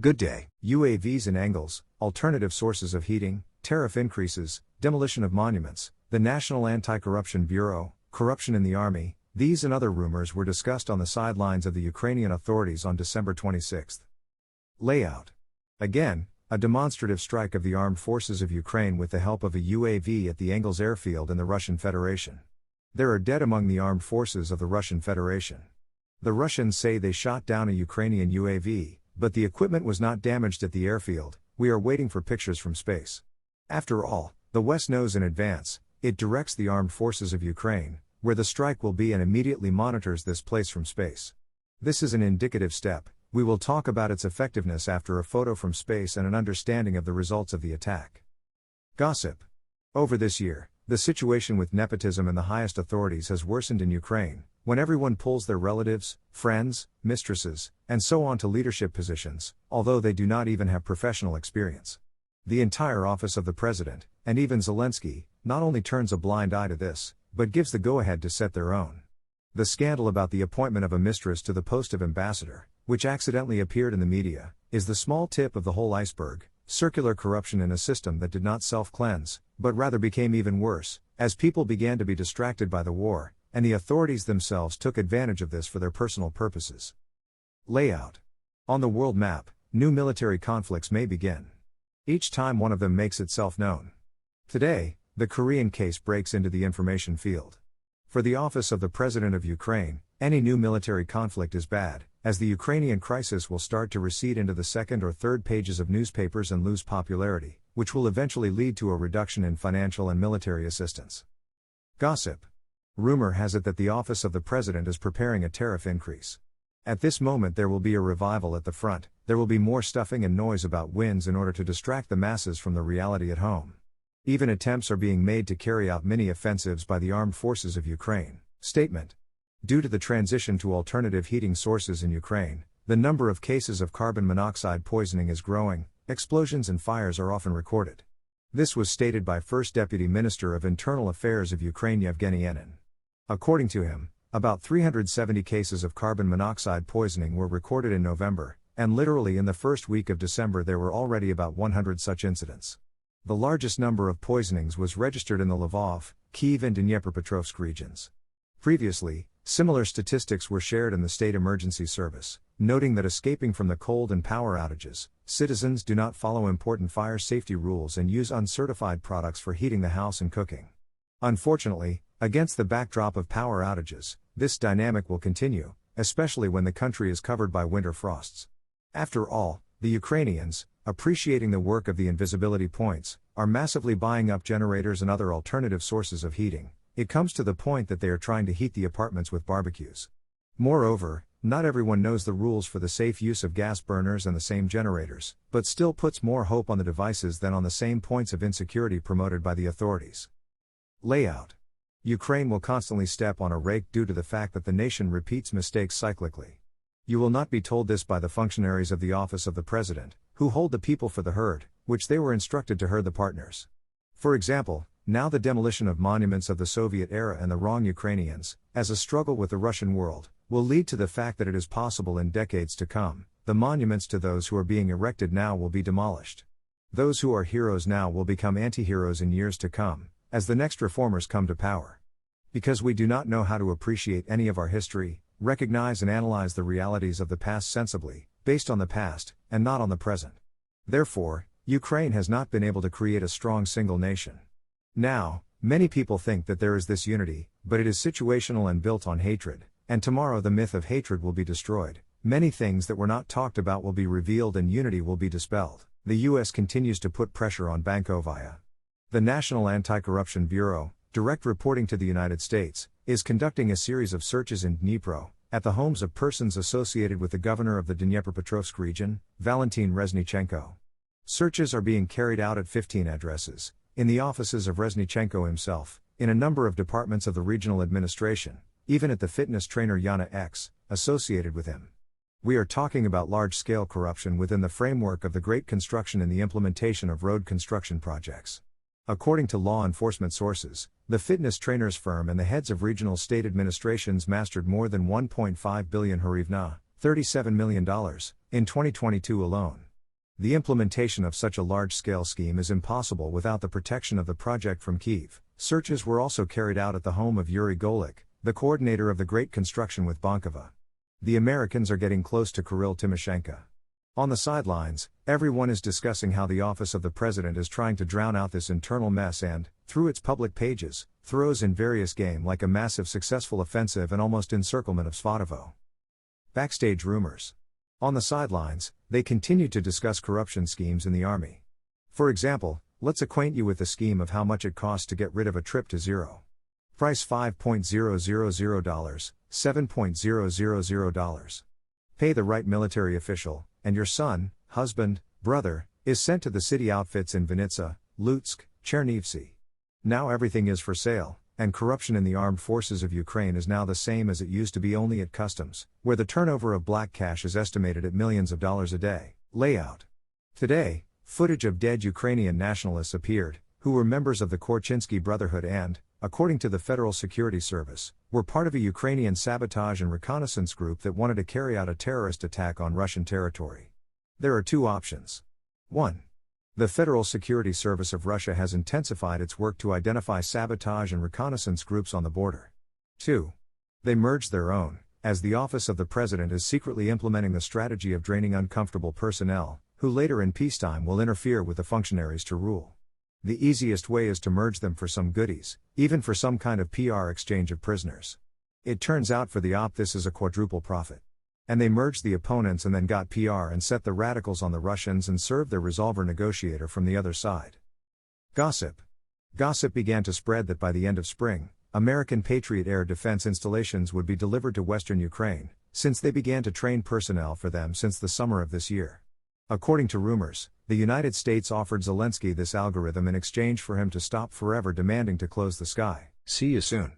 Good day. UAVs and Engels, alternative sources of heating, tariff increases, demolition of monuments, the National Anti-Corruption Bureau, corruption in the army, these and other rumors were discussed on the sidelines of the Ukrainian authorities on December 26. Layout. Again, a demonstrative strike of the armed forces of Ukraine with the help of a UAV at the Engels airfield in the Russian Federation. There are dead among the armed forces of the Russian Federation. The Russians say they shot down a Ukrainian UAV, but the equipment was not damaged at the airfield. We are waiting for pictures from space. After all, the West knows in advance, it directs the armed forces of Ukraine, where the strike will be and immediately monitors this place from space. This is an indicative step. We will talk about its effectiveness after a photo from space and an understanding of the results of the attack. Gossip. Over this year, the situation with nepotism in the highest authorities has worsened in Ukraine, when everyone pulls their relatives, friends, mistresses, and so on to leadership positions, although they do not even have professional experience. The entire office of the president, and even Zelensky, not only turns a blind eye to this, but gives the go-ahead to set their own. The scandal about the appointment of a mistress to the post of ambassador, which accidentally appeared in the media, is the small tip of the whole iceberg. Circular corruption in a system that did not self-cleanse, but rather became even worse, as people began to be distracted by the war, and the authorities themselves took advantage of this for their personal purposes. Layout. On the world map, new military conflicts may begin. Each time one of them makes itself known. Today, the Korean case breaks into the information field. For the office of the President of Ukraine, any new military conflict is bad, as the Ukrainian crisis will start to recede into the second or third pages of newspapers and lose popularity, which will eventually lead to a reduction in financial and military assistance. Gossip. Rumor has it that the office of the President is preparing a tariff increase. At this moment there will be a revival at the front, there will be more stuffing and noise about wins in order to distract the masses from the reality at home. Even attempts are being made to carry out mini-offensives by the armed forces of Ukraine. Statement. Due to the transition to alternative heating sources in Ukraine, the number of cases of carbon monoxide poisoning is growing, explosions and fires are often recorded. This was stated by First Deputy Minister of Internal Affairs of Ukraine Yevgeny Enin. According to him, about 370 cases of carbon monoxide poisoning were recorded in November, and literally in the first week of December there were already about 100 such incidents. The largest number of poisonings was registered in the Lvov, Kyiv and Dnipropetrovsk regions. Previously, similar statistics were shared in the State Emergency Service, noting that escaping from the cold and power outages, citizens do not follow important fire safety rules and use uncertified products for heating the house and cooking. Unfortunately, against the backdrop of power outages, this dynamic will continue, especially when the country is covered by winter frosts. After all, the Ukrainians, appreciating the work of the invisibility points, are massively buying up generators and other alternative sources of heating. It comes to the point that they are trying to heat the apartments with barbecues. Moreover, not everyone knows the rules for the safe use of gas burners and the same generators, but still puts more hope on the devices than on the same points of insecurity promoted by the authorities. Layout. Ukraine will constantly step on a rake due to the fact that the nation repeats mistakes cyclically. You will not be told this by the functionaries of the office of the President, who hold the people for the herd, which they were instructed to herd the partners. For example, now the demolition of monuments of the Soviet era and the wrong Ukrainians, as a struggle with the Russian world, will lead to the fact that it is possible in decades to come, the monuments to those who are being erected now will be demolished. Those who are heroes now will become anti-heroes in years to come, as the next reformers come to power. Because we do not know how to appreciate any of our history, recognize and analyze the realities of the past sensibly, based on the past, and not on the present. Therefore, Ukraine has not been able to create a strong single nation. Now, many people think that there is this unity, but it is situational and built on hatred, and tomorrow the myth of hatred will be destroyed, many things that were not talked about will be revealed and unity will be dispelled. The US continues to put pressure on Bankovaya. The National Anti-Corruption Bureau, direct reporting to the United States, is conducting a series of searches in Dnipro, at the homes of persons associated with the governor of the Dnipropetrovsk region, Valentin Reznichenko. Searches are being carried out at 15 addresses, in the offices of Reznichenko himself, in a number of departments of the regional administration, even at the fitness trainer Yana X, associated with him. We are talking about large-scale corruption within the framework of the great construction and the implementation of road construction projects. According to law enforcement sources, the fitness trainers firm and the heads of regional state administrations mastered more than 1.5 billion hryvnia, $37 million, in 2022 alone, The implementation of such a large-scale scheme is impossible without the protection of the project from Kyiv. Searches were also carried out at the home of Yuri Golik, the coordinator of the Great Construction with Bankova. The Americans are getting close to Kirill Timoshenko. On the sidelines, everyone is discussing how the office of the president is trying to drown out this internal mess and, through its public pages, throws in various game like a massive successful offensive and almost encirclement of Svatovo. Backstage rumors. On the sidelines, they continue to discuss corruption schemes in the army. For example, let's acquaint you with the scheme of how much it costs to get rid of a trip to zero. Price $5,000, $7,000. Pay the right military official, and your son, husband, brother, is sent to the city outfits in Vinnytsia, Lutsk, Chernivtsi. Now everything is for sale, and corruption in the armed forces of Ukraine is now the same as it used to be only at customs, where the turnover of black cash is estimated at millions of dollars a day. Layout. Today, footage of dead Ukrainian nationalists appeared, who were members of the Korchinski Brotherhood and, according to the Federal Security Service, were part of a Ukrainian sabotage and reconnaissance group that wanted to carry out a terrorist attack on Russian territory. There are two options. 1. The Federal Security Service of Russia has intensified its work to identify sabotage and reconnaissance groups on the border. 2. They merged their own, as the office of the president is secretly implementing the strategy of draining uncomfortable personnel, who later in peacetime will interfere with the functionaries to rule. The easiest way is to merge them for some goodies, even for some kind of PR exchange of prisoners. It turns out for the op this is a quadruple profit. And they merged the opponents and then got PR and set the radicals on the Russians and served their resolver negotiator from the other side. Gossip. Gossip began to spread that by the end of spring, American Patriot air defense installations would be delivered to western Ukraine, since they began to train personnel for them since the summer of this year. According to rumors, the United States offered Zelensky this algorithm in exchange for him to stop forever demanding to close the sky. See you soon.